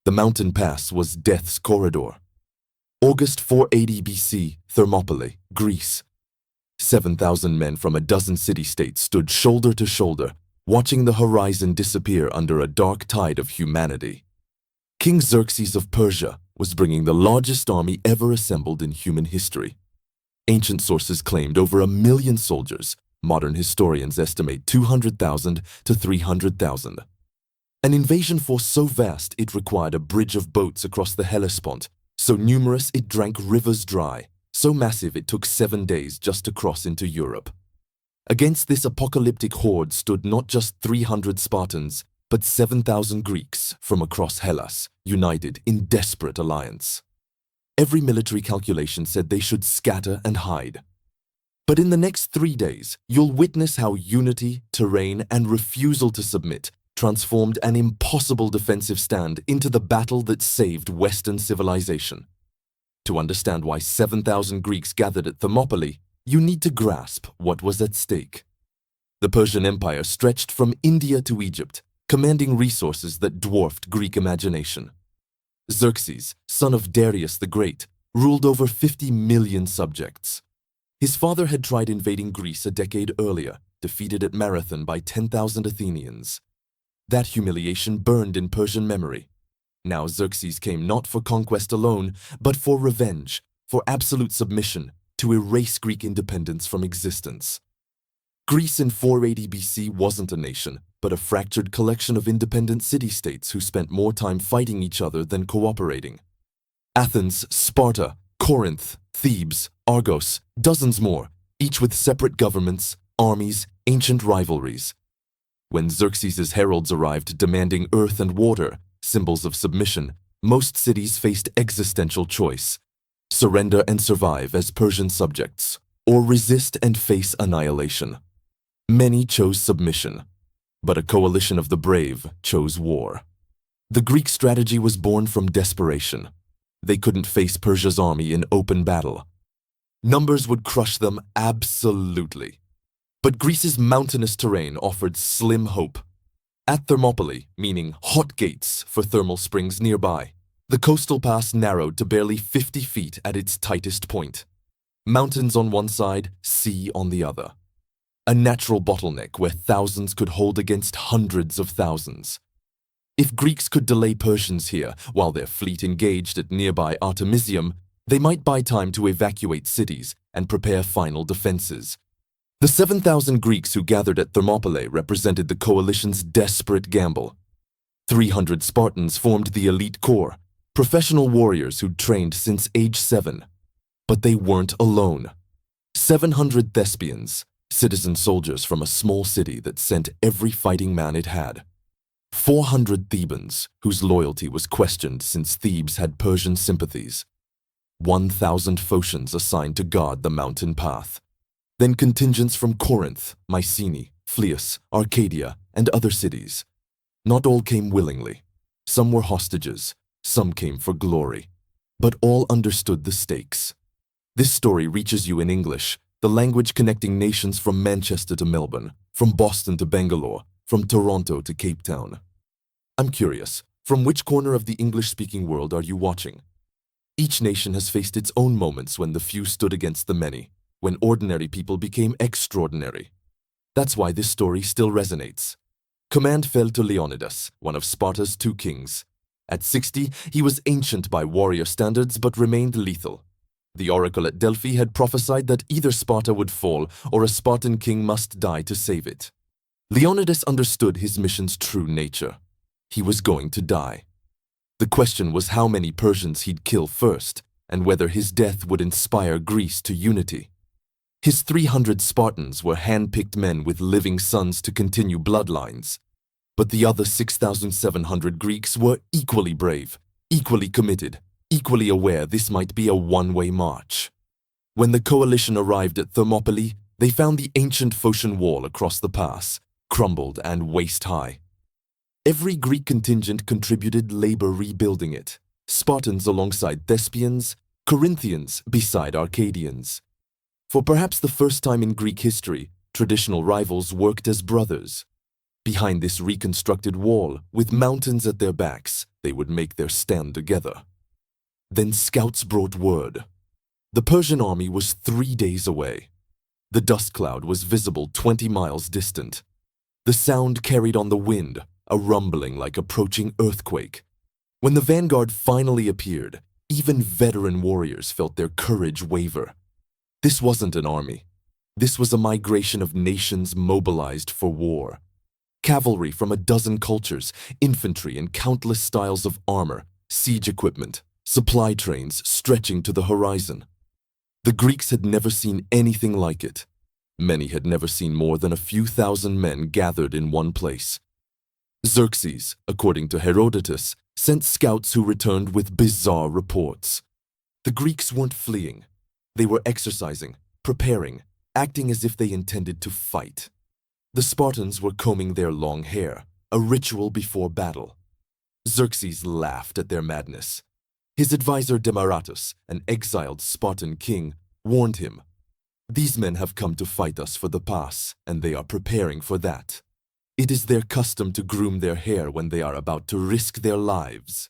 The mountain pass was death's corridor. August 480 BC, Thermopylae, Greece. 7,000 men from a dozen city-states stood shoulder to shoulder, watching the horizon disappear under a dark tide of humanity. King Xerxes of Persia was bringing the largest army ever assembled in human history. Ancient sources claimed over 1 million soldiers. Modern historians estimate 200,000 to 300,000. An invasion force so vast it required a bridge of boats across the Hellespont, so numerous it drank rivers dry, so massive it took 7 days just to cross into Europe. Against this apocalyptic horde stood not just 300 Spartans, but 7,000 Greeks from across Hellas, united in desperate alliance. Every military calculation said they should scatter and hide. But in the next 3 days, you'll witness how unity, terrain, and refusal to submit transformed an impossible defensive stand into the battle that saved Western civilization. To understand why 7,000 Greeks gathered at Thermopylae, you need to grasp what was at stake. The Persian Empire stretched from India to Egypt, commanding resources that dwarfed Greek imagination. Xerxes, son of Darius the Great, ruled over 50 million subjects. His father had tried invading Greece a decade earlier, defeated at Marathon by 10,000 Athenians. That humiliation burned in Persian memory. Now Xerxes came not for conquest alone, but for revenge, for absolute submission, to erase Greek independence from existence. Greece in 480 BC wasn't a nation, but a fractured collection of independent city-states who spent more time fighting each other than cooperating. Athens, Sparta, Corinth, Thebes, Argos, dozens more, each with separate governments, armies, ancient rivalries. When Xerxes' heralds arrived demanding earth and water, symbols of submission, most cities faced existential choice: surrender and survive as Persian subjects, or resist and face annihilation. Many chose submission, but a coalition of the brave chose war. The Greek strategy was born from desperation. They couldn't face Persia's army in open battle. Numbers would crush them absolutely. But Greece's mountainous terrain offered slim hope. At Thermopylae, meaning hot gates for thermal springs nearby, the coastal pass narrowed to barely 50 feet at its tightest point. Mountains on one side, sea on the other. A natural bottleneck where thousands could hold against hundreds of thousands. If Greeks could delay Persians here while their fleet engaged at nearby Artemisium, they might buy time to evacuate cities and prepare final defenses. The 7,000 Greeks who gathered at Thermopylae represented the coalition's desperate gamble. 300 Spartans formed the elite corps, professional warriors who'd trained since age 7. But they weren't alone. 700 Thespians, citizen soldiers from a small city that sent every fighting man it had. 400 Thebans, whose loyalty was questioned since Thebes had Persian sympathies. 1,000 Phocians assigned to guard the mountain path. Then contingents from Corinth, Mycenae, Phlius, Arcadia, and other cities. Not all came willingly. Some were hostages, some came for glory. But all understood the stakes. This story reaches you in English, the language connecting nations from Manchester to Melbourne, from Boston to Bangalore, from Toronto to Cape Town. I'm curious, from which corner of the English-speaking world are you watching? Each nation has faced its own moments when the few stood against the many, when ordinary people became extraordinary. That's why this story still resonates. Command fell to Leonidas, one of Sparta's 2 kings. At 60, he was ancient by warrior standards but remained lethal. The oracle at Delphi had prophesied that either Sparta would fall or a Spartan king must die to save it. Leonidas understood his mission's true nature. He was going to die. The question was how many Persians he'd kill first, and whether his death would inspire Greece to unity. His 300 Spartans were hand-picked men with living sons to continue bloodlines. But the other 6,700 Greeks were equally brave, equally committed, equally aware this might be a one-way march. When the coalition arrived at Thermopylae, they found the ancient Phocian wall across the pass, crumbled and waist-high. Every Greek contingent contributed labor rebuilding it, Spartans alongside Thespians, Corinthians beside Arcadians. For perhaps the first time in Greek history, traditional rivals worked as brothers. Behind this reconstructed wall, with mountains at their backs, they would make their stand together. Then scouts brought word. The Persian army was 3 days away. The dust cloud was visible 20 miles distant. The sound carried on the wind, a rumbling like approaching earthquake. When the vanguard finally appeared, even veteran warriors felt their courage waver. This wasn't an army. This was a migration of nations mobilized for war. Cavalry from a dozen cultures, infantry in countless styles of armor, siege equipment, supply trains stretching to the horizon. The Greeks had never seen anything like it. Many had never seen more than a few thousand men gathered in one place. Xerxes, according to Herodotus, sent scouts who returned with bizarre reports. The Greeks weren't fleeing. They were exercising, preparing, acting as if they intended to fight. The Spartans were combing their long hair, a ritual before battle. Xerxes laughed at their madness. His advisor Demaratus, an exiled Spartan king, warned him, "These men have come to fight us for the pass, and they are preparing for that. It is their custom to groom their hair when they are about to risk their lives."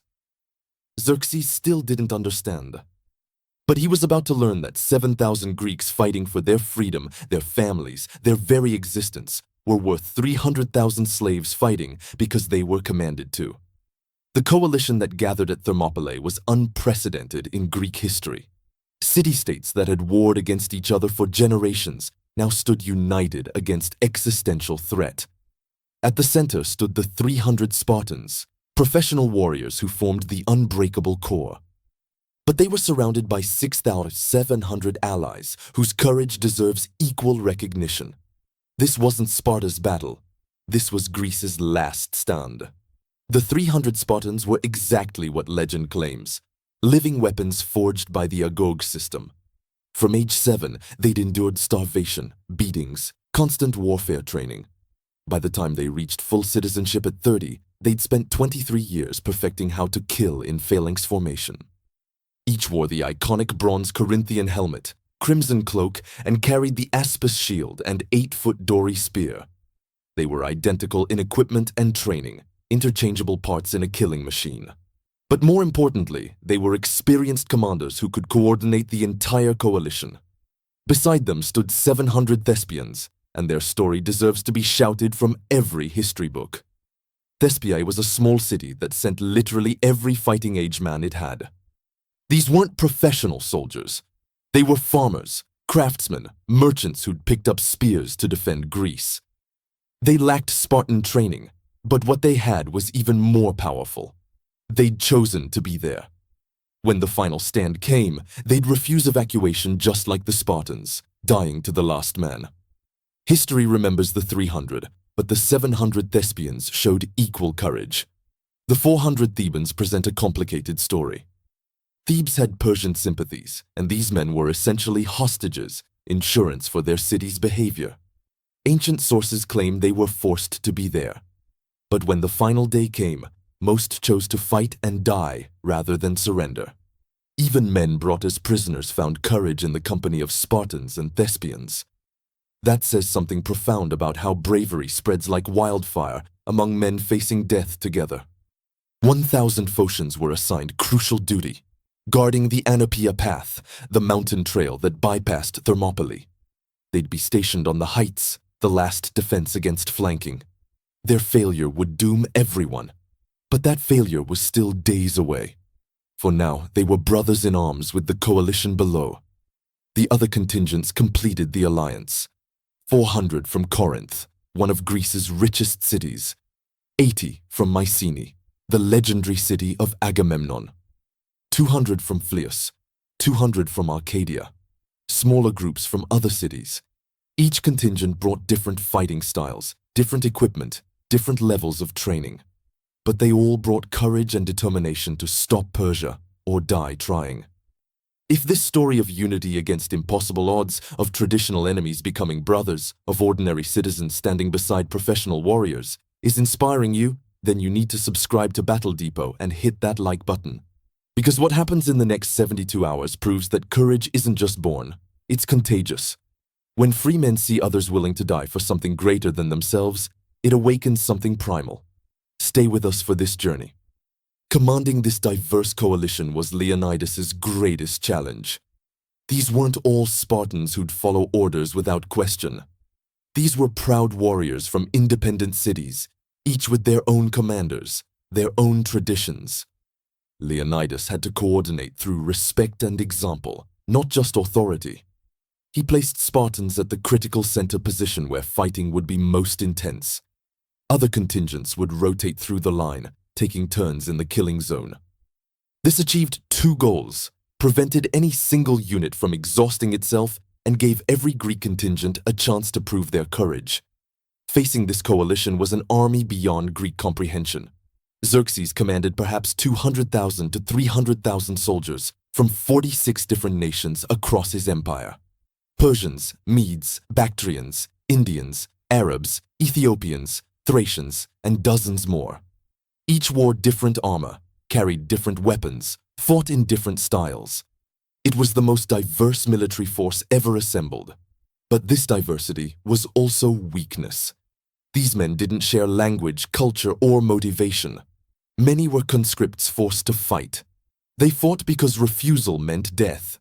Xerxes still didn't understand. But he was about to learn that 7,000 Greeks fighting for their freedom, their families, their very existence, were worth 300,000 slaves fighting because they were commanded to. The coalition that gathered at Thermopylae was unprecedented in Greek history. City-states that had warred against each other for generations now stood united against existential threat. At the center stood the 300 Spartans, professional warriors who formed the unbreakable core. But they were surrounded by 6,700 allies whose courage deserves equal recognition. This wasn't Sparta's battle. This was Greece's last stand. The 300 Spartans were exactly what legend claims, living weapons forged by the Agog system. From age 7, they'd endured starvation, beatings, constant warfare training. By the time they reached full citizenship at 30, they'd spent 23 years perfecting how to kill in phalanx formation. Each wore the iconic bronze Corinthian helmet, crimson cloak, and carried the Aspis shield and 8-foot dory spear. They were identical in equipment and training, interchangeable parts in a killing machine. But more importantly, they were experienced commanders who could coordinate the entire coalition. Beside them stood 700 Thespians, and their story deserves to be shouted from every history book. Thespiae was a small city that sent literally every fighting-age man it had. These weren't professional soldiers. They were farmers, craftsmen, merchants who'd picked up spears to defend Greece. They lacked Spartan training, but what they had was even more powerful. They'd chosen to be there. When the final stand came, they'd refuse evacuation just like the Spartans, dying to the last man. History remembers the 300, but the 700 Thespians showed equal courage. The 400 Thebans present a complicated story. Thebes had Persian sympathies, and these men were essentially hostages, insurance for their city's behavior. Ancient sources claim they were forced to be there. But when the final day came, most chose to fight and die rather than surrender. Even men brought as prisoners found courage in the company of Spartans and Thespians. That says something profound about how bravery spreads like wildfire among men facing death together. 1,000 Phocians were assigned crucial duty, guarding the Arcadia path, the mountain trail that bypassed Thermopylae. They'd be stationed on the heights, the last defense against flanking. Their failure would doom everyone. But that failure was still days away. For now, they were brothers in arms with the coalition below. The other contingents completed the alliance. 400 from Corinth, one of Greece's richest cities. 80 from Mycenae, the legendary city of Agamemnon. 200 from Phlius, 200 from Arcadia. Smaller groups from other cities. Each contingent brought different fighting styles, different equipment, different levels of training. But they all brought courage and determination to stop Persia or die trying. If this story of unity against impossible odds, of traditional enemies becoming brothers, of ordinary citizens standing beside professional warriors, is inspiring you, then you need to subscribe to Battle Depot and hit that like button. Because what happens in the next 72 hours proves that courage isn't just born, it's contagious. When free men see others willing to die for something greater than themselves, it awakens something primal. Stay with us for this journey. Commanding this diverse coalition was Leonidas's greatest challenge. These weren't all Spartans who'd follow orders without question. These were proud warriors from independent cities, each with their own commanders, their own traditions. Leonidas had to coordinate through respect and example, not just authority. He placed Spartans at the critical center position where fighting would be most intense. Other contingents would rotate through the line, taking turns in the killing zone. This achieved two goals: prevented any single unit from exhausting itself and gave every Greek contingent a chance to prove their courage. Facing this coalition was an army beyond Greek comprehension. Xerxes commanded perhaps 200,000 to 300,000 soldiers from 46 different nations across his empire. Persians, Medes, Bactrians, Indians, Arabs, Ethiopians, Thracians, and dozens more. Each wore different armor, carried different weapons, fought in different styles. It was the most diverse military force ever assembled. But this diversity was also weakness. These men didn't share language, culture, or motivation. Many were conscripts forced to fight. They fought because refusal meant death.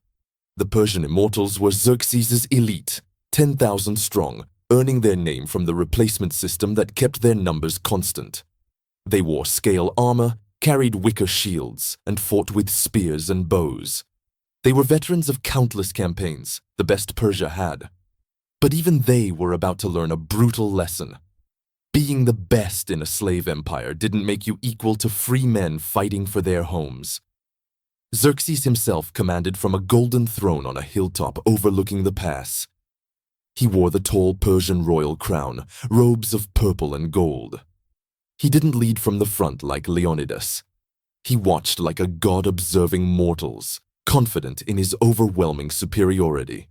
The Persian Immortals were Xerxes' elite, 10,000 strong, earning their name from the replacement system that kept their numbers constant. They wore scale armor, carried wicker shields, and fought with spears and bows. They were veterans of countless campaigns, the best Persia had. But even they were about to learn a brutal lesson. Being the best in a slave empire didn't make you equal to free men fighting for their homes. Xerxes himself commanded from a golden throne on a hilltop overlooking the pass. He wore the tall Persian royal crown, robes of purple and gold. He didn't lead from the front like Leonidas. He watched like a god observing mortals, confident in his overwhelming superiority.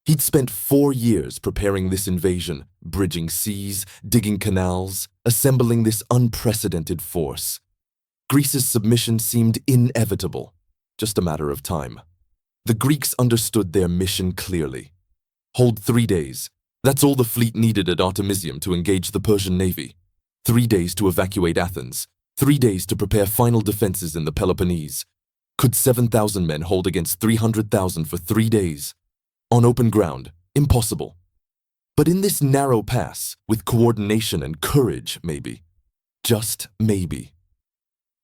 He'd spent 4 years preparing this invasion, bridging seas, digging canals, assembling this unprecedented force. Greece's submission seemed inevitable, just a matter of time. The Greeks understood their mission clearly. Hold 3 days. That's all the fleet needed at Artemisium to engage the Persian navy. 3 days to evacuate Athens. 3 days to prepare final defenses in the Peloponnese. Could 7,000 men hold against 300,000 for 3 days? On open ground, impossible. But in this narrow pass, with coordination and courage, maybe. Just maybe.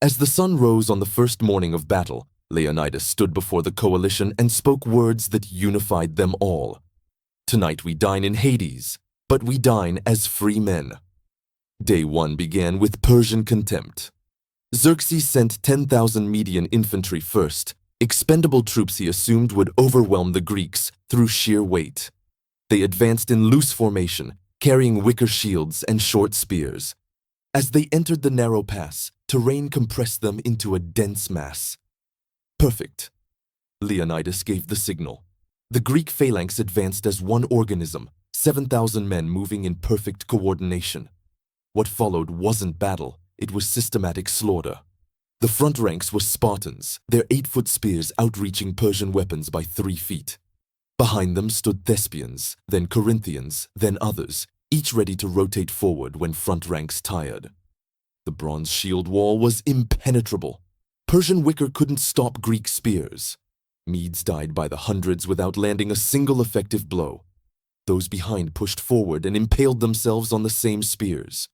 As the sun rose on the first morning of battle, Leonidas stood before the coalition and spoke words that unified them all. Tonight we dine in Hades, but we dine as free men. Day 1 began with Persian contempt. Xerxes sent 10,000 Median infantry first, expendable troops he assumed would overwhelm the Greeks through sheer weight. They advanced in loose formation, carrying wicker shields and short spears. As they entered the narrow pass, terrain compressed them into a dense mass. Perfect. Leonidas gave the signal. The Greek phalanx advanced as one organism, 7,000 men moving in perfect coordination. What followed wasn't battle, it was systematic slaughter. The front ranks were Spartans, their 8-foot spears outreaching Persian weapons by 3 feet. Behind them stood Thespians, then Corinthians, then others, each ready to rotate forward when front ranks tired. The bronze shield wall was impenetrable. Persian wicker couldn't stop Greek spears. Medes died by the hundreds without landing a single effective blow. Those behind pushed forward and impaled themselves on the same spears.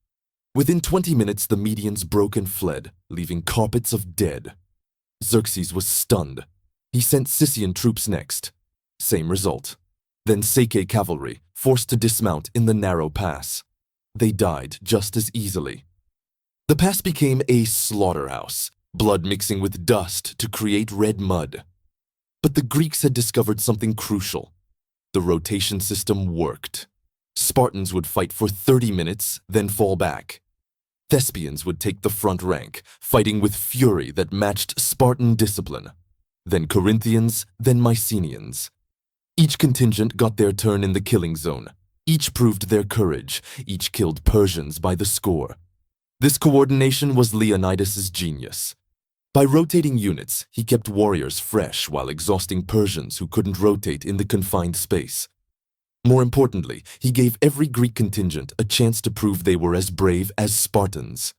Within 20 minutes, the Medians broke and fled, leaving carpets of dead. Xerxes was stunned. He sent Cissian troops next. Same result. Then Psyche cavalry, forced to dismount in the narrow pass. They died just as easily. The pass became a slaughterhouse, blood mixing with dust to create red mud. But the Greeks had discovered something crucial. The rotation system worked. Spartans would fight for 30 minutes, then fall back. Thespians would take the front rank, fighting with fury that matched Spartan discipline. Then Corinthians, then Mycenaeans. Each contingent got their turn in the killing zone. Each proved their courage. Each killed Persians by the score. This coordination was Leonidas's genius. By rotating units, he kept warriors fresh while exhausting Persians who couldn't rotate in the confined space. More importantly, he gave every Greek contingent a chance to prove they were as brave as Spartans.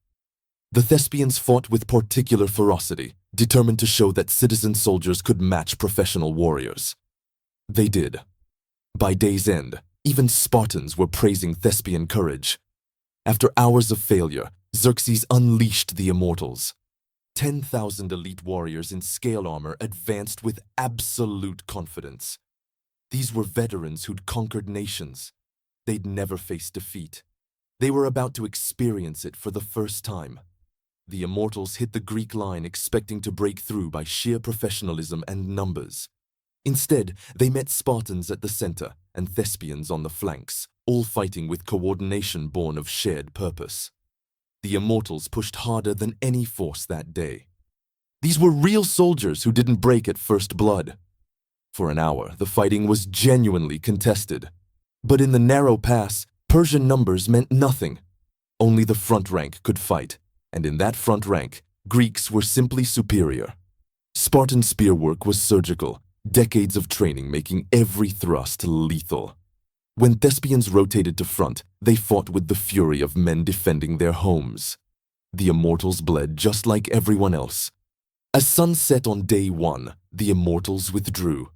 The Thespians fought with particular ferocity, determined to show that citizen soldiers could match professional warriors. They did. By day's end, even Spartans were praising Thespian courage. After hours of failure, Xerxes unleashed the Immortals. 10,000 elite warriors in scale armor advanced with absolute confidence. These were veterans who'd conquered nations. They'd never faced defeat. They were about to experience it for the first time. The Immortals hit the Greek line expecting to break through by sheer professionalism and numbers. Instead, they met Spartans at the center and Thespians on the flanks, all fighting with coordination born of shared purpose. The Immortals pushed harder than any force that day. These were real soldiers who didn't break at first blood. For an hour, the fighting was genuinely contested. But in the narrow pass, Persian numbers meant nothing. Only the front rank could fight, and in that front rank, Greeks were simply superior. Spartan spearwork was surgical, decades of training making every thrust lethal. When Thespians rotated to front, they fought with the fury of men defending their homes. The Immortals bled just like everyone else. As sun set on day one, the Immortals withdrew.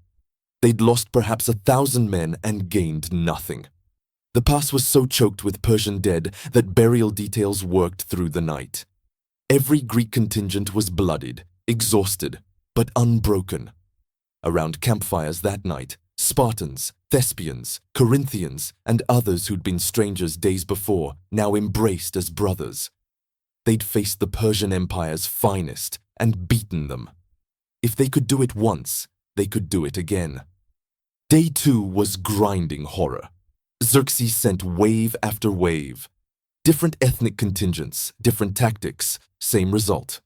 They'd lost perhaps 1,000 men and gained nothing. The pass was so choked with Persian dead that burial details worked through the night. Every Greek contingent was bloodied, exhausted, but unbroken. Around campfires that night, Spartans, Thespians, Corinthians, and others who'd been strangers days before now embraced as brothers. They'd faced the Persian Empire's finest and beaten them. If they could do it once, they could do it again. Day 2 was grinding horror. Xerxes sent wave after wave. Different ethnic contingents, different tactics, same result.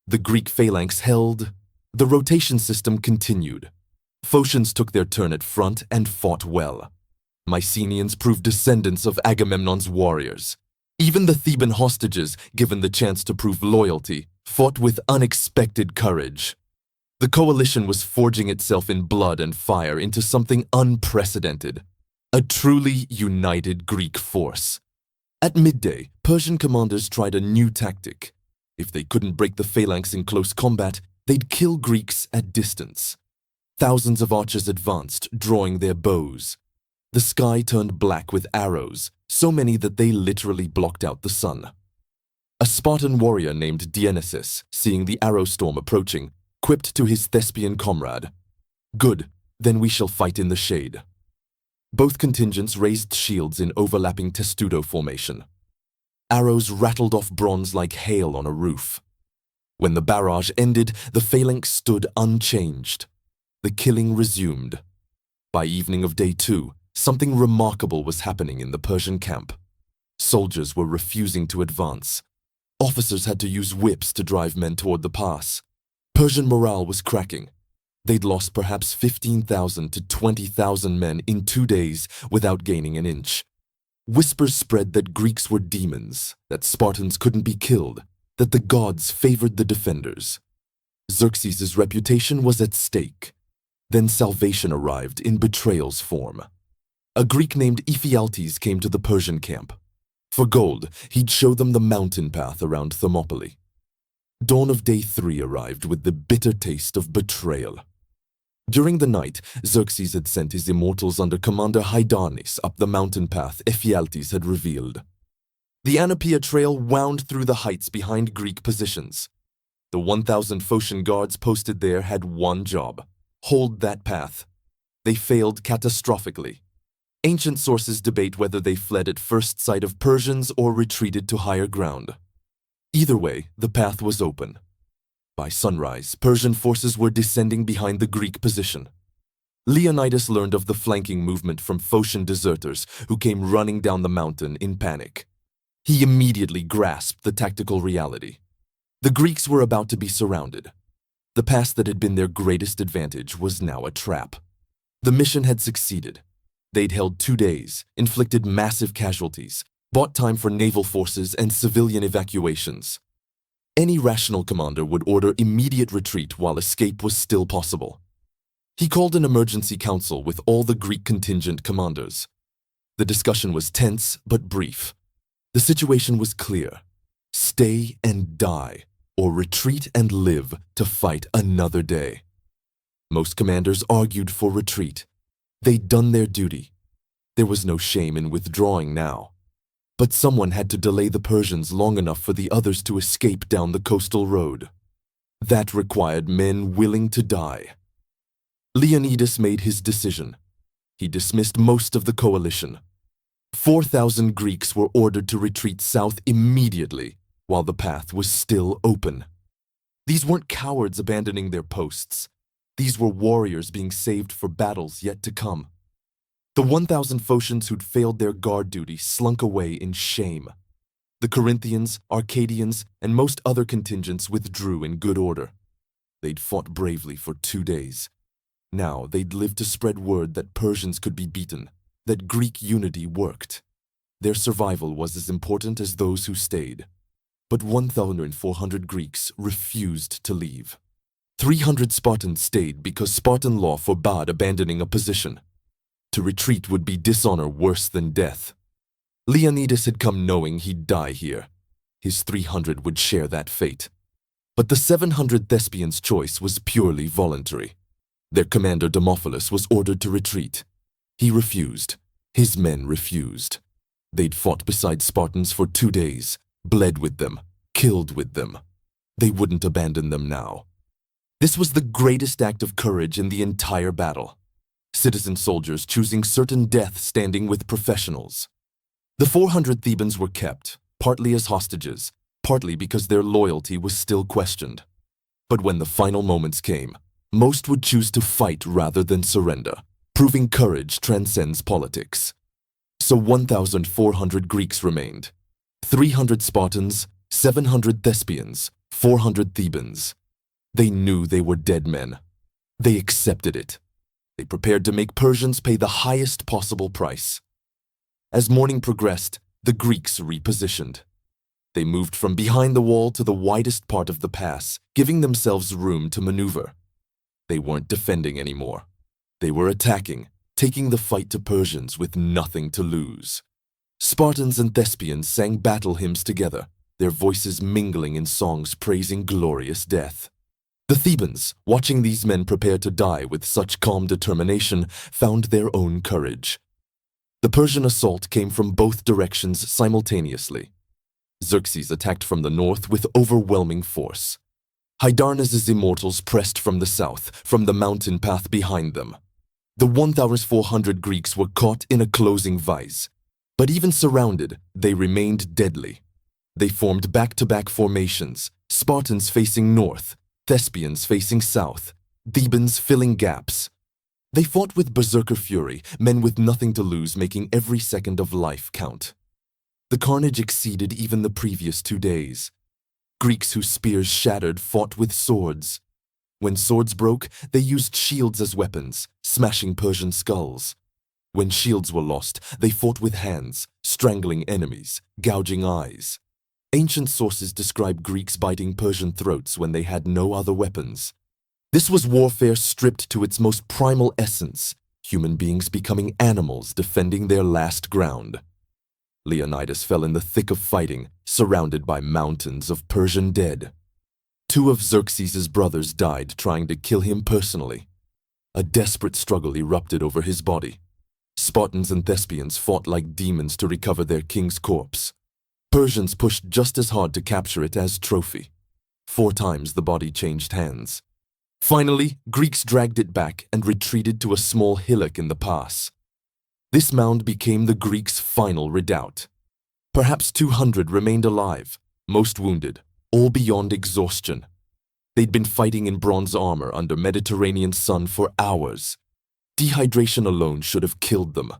The Greek phalanx held. The rotation system continued. Phocians took their turn at front and fought well. Mycenaeans proved descendants of Agamemnon's warriors. Even the Theban hostages, given the chance to prove loyalty, fought with unexpected courage. The coalition was forging itself in blood and fire into something unprecedented. A truly united Greek force. At midday, Persian commanders tried a new tactic. If they couldn't break the phalanx in close combat, they'd kill Greeks at distance. Thousands of archers advanced, drawing their bows. The sky turned black with arrows, so many that they literally blocked out the sun. A Spartan warrior named Leonidas, seeing the arrow storm approaching, quipped to his Thespian comrade, "Good, then we shall fight in the shade." Both contingents raised shields in overlapping testudo formation. Arrows rattled off bronze like hail on a roof. When the barrage ended, the phalanx stood unchanged. The killing resumed. By evening of day 2, something remarkable was happening in the Persian camp. Soldiers were refusing to advance. Officers had to use whips to drive men toward the pass. Persian morale was cracking. They'd lost perhaps 15,000 to 20,000 men in 2 days without gaining an inch. Whispers spread that Greeks were demons, that Spartans couldn't be killed, that the gods favored the defenders. Xerxes' reputation was at stake. Then salvation arrived in betrayal's form. A Greek named Ephialtes came to the Persian camp. For gold, he'd show them the mountain path around Thermopylae. Dawn of day 3 arrived with the bitter taste of betrayal. During the night, Xerxes had sent his Immortals under Commander Hydarnes up the mountain path Ephialtes had revealed. The Arcadia trail wound through the heights behind Greek positions. The 1,000 Phocian guards posted there had one job: hold that path. They failed catastrophically. Ancient sources debate whether they fled at first sight of Persians or retreated to higher ground. Either way, the path was open. By sunrise, Persian forces were descending behind the Greek position. Leonidas learned of the flanking movement from Phocian deserters who came running down the mountain in panic. He immediately grasped the tactical reality. The Greeks were about to be surrounded. The pass that had been their greatest advantage was now a trap. The mission had succeeded. They'd held 2 days, inflicted massive casualties, bought time for naval forces and civilian evacuations. Any rational commander would order immediate retreat while escape was still possible. He called an emergency council with all the Greek contingent commanders. The discussion was tense but brief. The situation was clear. Stay and die, or retreat and live to fight another day. Most commanders argued for retreat. They'd done their duty. There was no shame in withdrawing now. But someone had to delay the Persians long enough for the others to escape down the coastal road. That required men willing to die. Leonidas made his decision. He dismissed most of the coalition. 4,000 Greeks were ordered to retreat south immediately, while the path was still open. These weren't cowards abandoning their posts. These were warriors being saved for battles yet to come. The 1,000 Phocians who'd failed their guard duty slunk away in shame. The Corinthians, Arcadians, and most other contingents withdrew in good order. They'd fought bravely for 2 days. Now they'd live to spread word that Persians could be beaten, that Greek unity worked. Their survival was as important as those who stayed. But 1,400 Greeks refused to leave. 300 Spartans stayed because Spartan law forbade abandoning a position. To retreat would be dishonor worse than death. Leonidas had come knowing he'd die here. His 300 would share that fate. But the 700 Thespians' choice was purely voluntary. Their commander Thermopylae was ordered to retreat. He refused. His men refused. They'd fought beside Spartans for 2 days, bled with them, killed with them. They wouldn't abandon them now. This was the greatest act of courage in the entire battle. Citizen soldiers choosing certain death standing with professionals. The 400 Thebans were kept, partly as hostages, partly because their loyalty was still questioned. But when the final moments came, most would choose to fight rather than surrender, proving courage transcends politics. So 1,400 Greeks remained. 300 Spartans, 700 Thespians, 400 Thebans. They knew they were dead men. They accepted it. They prepared to make Persians pay the highest possible price. As morning progressed, the Greeks repositioned. They moved from behind the wall to the widest part of the pass, giving themselves room to maneuver. They weren't defending anymore. They were attacking, taking the fight to Persians with nothing to lose. Spartans and Thespians sang battle hymns together, their voices mingling in songs praising glorious death. The Thebans, watching these men prepare to die with such calm determination, found their own courage. The Persian assault came from both directions simultaneously. Xerxes attacked from the north with overwhelming force. Hydarnes's Immortals pressed from the south, from the mountain path behind them. The 1,400 Greeks were caught in a closing vise. But even surrounded, they remained deadly. They formed back-to-back formations, Spartans facing north, Thespians facing south, Thebans filling gaps. They fought with berserker fury, men with nothing to lose making every second of life count. The carnage exceeded even the previous 2 days. Greeks whose spears shattered fought with swords. When swords broke, they used shields as weapons, smashing Persian skulls. When shields were lost, they fought with hands, strangling enemies, gouging eyes. Ancient sources describe Greeks biting Persian throats when they had no other weapons. This was warfare stripped to its most primal essence, human beings becoming animals defending their last ground. Leonidas fell in the thick of fighting, surrounded by mountains of Persian dead. 2 of Xerxes' brothers died trying to kill him personally. A desperate struggle erupted over his body. Spartans and Thespians fought like demons to recover their king's corpse. Persians pushed just as hard to capture it as trophy. 4 times the body changed hands. Finally, Greeks dragged it back and retreated to a small hillock in the pass. This mound became the Greeks' final redoubt. Perhaps 200 remained alive, most wounded, all beyond exhaustion. They'd been fighting in bronze armor under Mediterranean sun for hours. Dehydration alone should have killed them.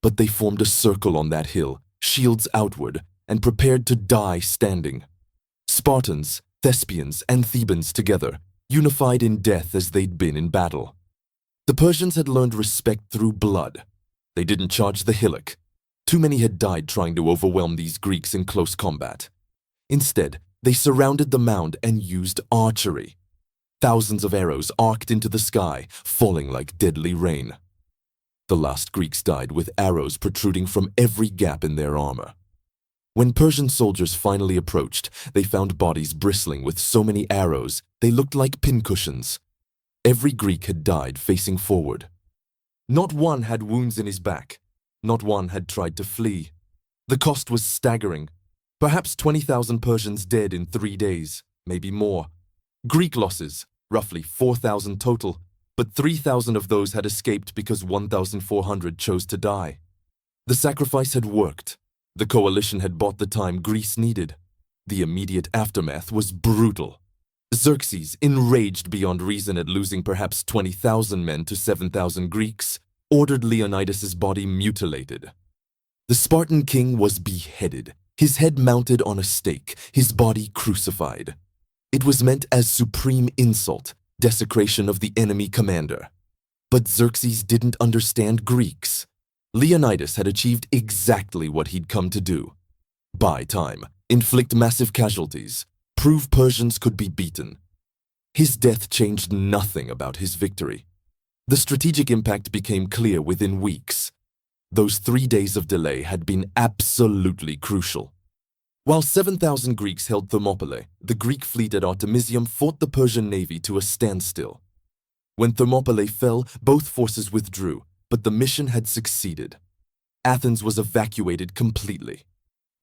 But they formed a circle on that hill, shields outward, and prepared to die standing. Spartans, Thespians, and Thebans together, unified in death as they'd been in battle. The Persians had learned respect through blood. They didn't charge the hillock. Too many had died trying to overwhelm these Greeks in close combat. Instead, they surrounded the mound and used archery. Thousands of arrows arced into the sky, falling like deadly rain. The last Greeks died with arrows protruding from every gap in their armor. When Persian soldiers finally approached, they found bodies bristling with so many arrows they looked like pincushions. Every Greek had died facing forward. Not one had wounds in his back. Not one had tried to flee. The cost was staggering. Perhaps 20,000 Persians dead in 3 days, maybe more. Greek losses, roughly 4,000 total, but 3,000 of those had escaped because 1,400 chose to die. The sacrifice had worked. The coalition had bought the time Greece needed. The immediate aftermath was brutal. Xerxes, enraged beyond reason at losing perhaps 20,000 men to 7,000 Greeks, ordered Leonidas's body mutilated. The Spartan king was beheaded, his head mounted on a stake, his body crucified. It was meant as supreme insult, desecration of the enemy commander. But Xerxes didn't understand Greeks. Leonidas had achieved exactly what he'd come to do. Buy time, inflict massive casualties, prove Persians could be beaten. His death changed nothing about his victory. The strategic impact became clear within weeks. Those 3 days of delay had been absolutely crucial. While 7,000 Greeks held Thermopylae, the Greek fleet at Artemisium fought the Persian navy to a standstill. When Thermopylae fell, both forces withdrew, but the mission had succeeded. Athens was evacuated completely.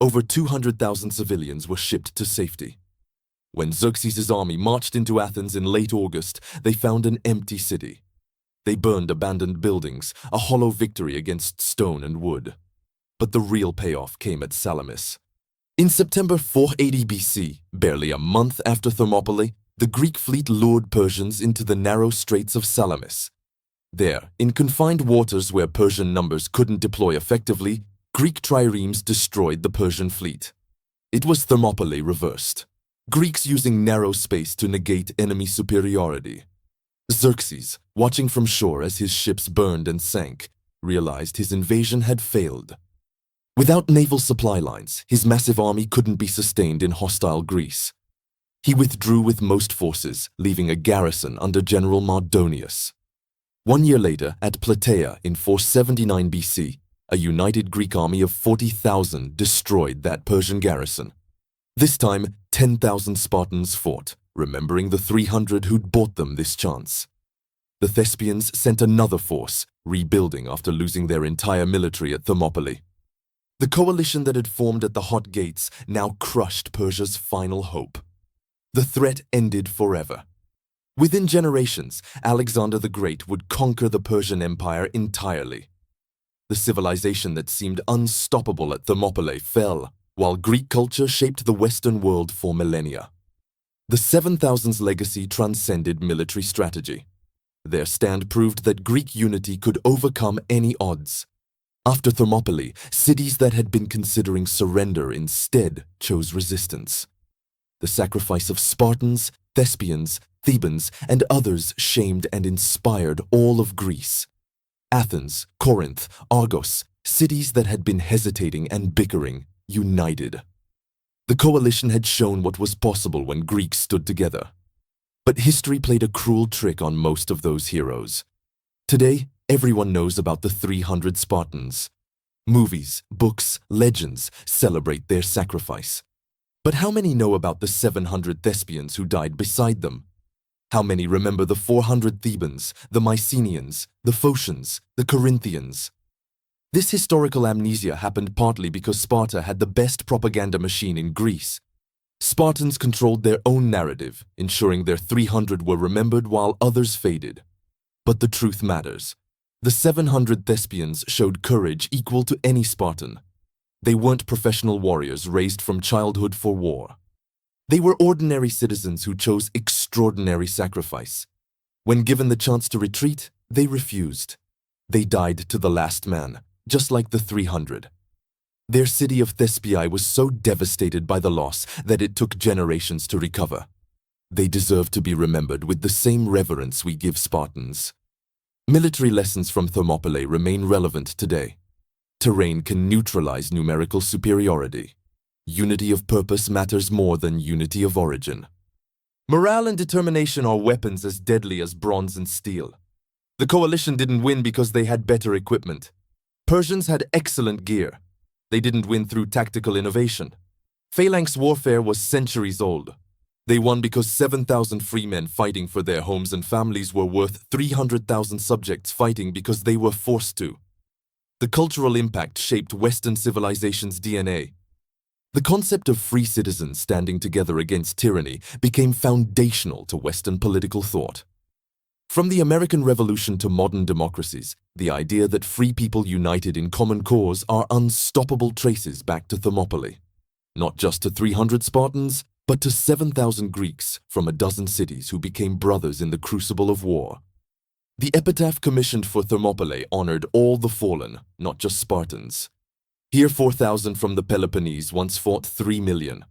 Over 200,000 civilians were shipped to safety. When Xerxes' army marched into Athens in late August, they found an empty city. They burned abandoned buildings, a hollow victory against stone and wood. But the real payoff came at Salamis. In September 480 BC, barely a month after Thermopylae, the Greek fleet lured Persians into the narrow straits of Salamis. There, in confined waters where Persian numbers couldn't deploy effectively, Greek triremes destroyed the Persian fleet. It was Thermopylae reversed. Greeks using narrow space to negate enemy superiority. Xerxes, watching from shore as his ships burned and sank, realized his invasion had failed. Without naval supply lines, his massive army couldn't be sustained in hostile Greece. He withdrew with most forces, leaving a garrison under General Mardonius. 1 year later, at Plataea in 479 BC, a united Greek army of 40,000 destroyed that Persian garrison. This time, 10,000 Spartans fought, remembering the 300 who'd bought them this chance. The Thespians sent another force, rebuilding after losing their entire military at Thermopylae. The coalition that had formed at the Hot Gates now crushed Persia's final hope. The threat ended forever. Within generations, Alexander the Great would conquer the Persian Empire entirely. The civilization that seemed unstoppable at Thermopylae fell, while Greek culture shaped the Western world for millennia. The 7,000's legacy transcended military strategy. Their stand proved that Greek unity could overcome any odds. After Thermopylae, cities that had been considering surrender instead chose resistance. The sacrifice of Spartans, Thespians, Thebans, and others shamed and inspired all of Greece. Athens, Corinth, Argos, cities that had been hesitating and bickering, united. The coalition had shown what was possible when Greeks stood together. But history played a cruel trick on most of those heroes. Today, everyone knows about the 300 Spartans. Movies, books, legends celebrate their sacrifice. But how many know about the 700 Thespians who died beside them? How many remember the 400 Thebans, the Mycenaeans, the Phocians, the Corinthians? This historical amnesia happened partly because Sparta had the best propaganda machine in Greece. Spartans controlled their own narrative, ensuring their 300 were remembered while others faded. But the truth matters. The 700 Thespians showed courage equal to any Spartan. They weren't professional warriors raised from childhood for war. They were ordinary citizens who chose extraordinary sacrifice. When given the chance to retreat, they refused. They died to the last man, just like the 300. Their city of Thespiae was so devastated by the loss that it took generations to recover. They deserve to be remembered with the same reverence we give Spartans. Military lessons from Thermopylae remain relevant today. Terrain can neutralize numerical superiority. Unity of purpose matters more than unity of origin. Morale and determination are weapons as deadly as bronze and steel. The coalition didn't win because they had better equipment. Persians had excellent gear. They didn't win through tactical innovation. Phalanx warfare was centuries old. They won because 7,000 free men fighting for their homes and families were worth 300,000 subjects fighting because they were forced to. The cultural impact shaped Western civilization's DNA. The concept of free citizens standing together against tyranny became foundational to Western political thought. From the American Revolution to modern democracies, the idea that free people united in common cause are unstoppable traces back to Thermopylae. Not just to 300 Spartans, but to 7,000 Greeks from a dozen cities who became brothers in the crucible of war. The epitaph commissioned for Thermopylae honored all the fallen, not just Spartans. Here 4,000 from the Peloponnese once fought 3 million.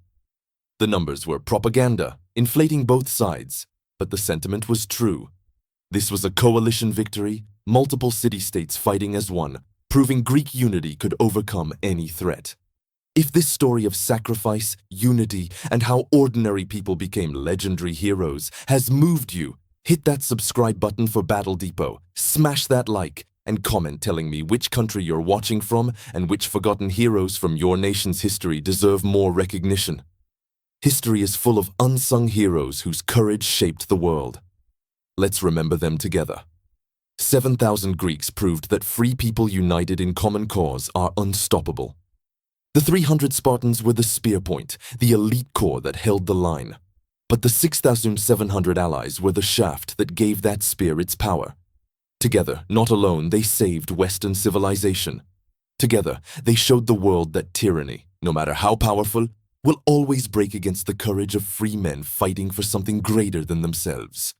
The numbers were propaganda, inflating both sides, but the sentiment was true. This was a coalition victory, multiple city-states fighting as one, proving Greek unity could overcome any threat. If this story of sacrifice, unity, and how ordinary people became legendary heroes has moved you, hit that subscribe button for Battle Depot, smash that like, and comment telling me which country you're watching from and which forgotten heroes from your nation's history deserve more recognition. History is full of unsung heroes whose courage shaped the world. Let's remember them together. 7,000 Greeks proved that free people united in common cause are unstoppable. The 300 Spartans were the spear point, the elite corps that held the line. But the 6,700 allies were the shaft that gave that spear its power. Together, not alone, they saved Western civilization. Together, they showed the world that tyranny, no matter how powerful, will always break against the courage of free men fighting for something greater than themselves.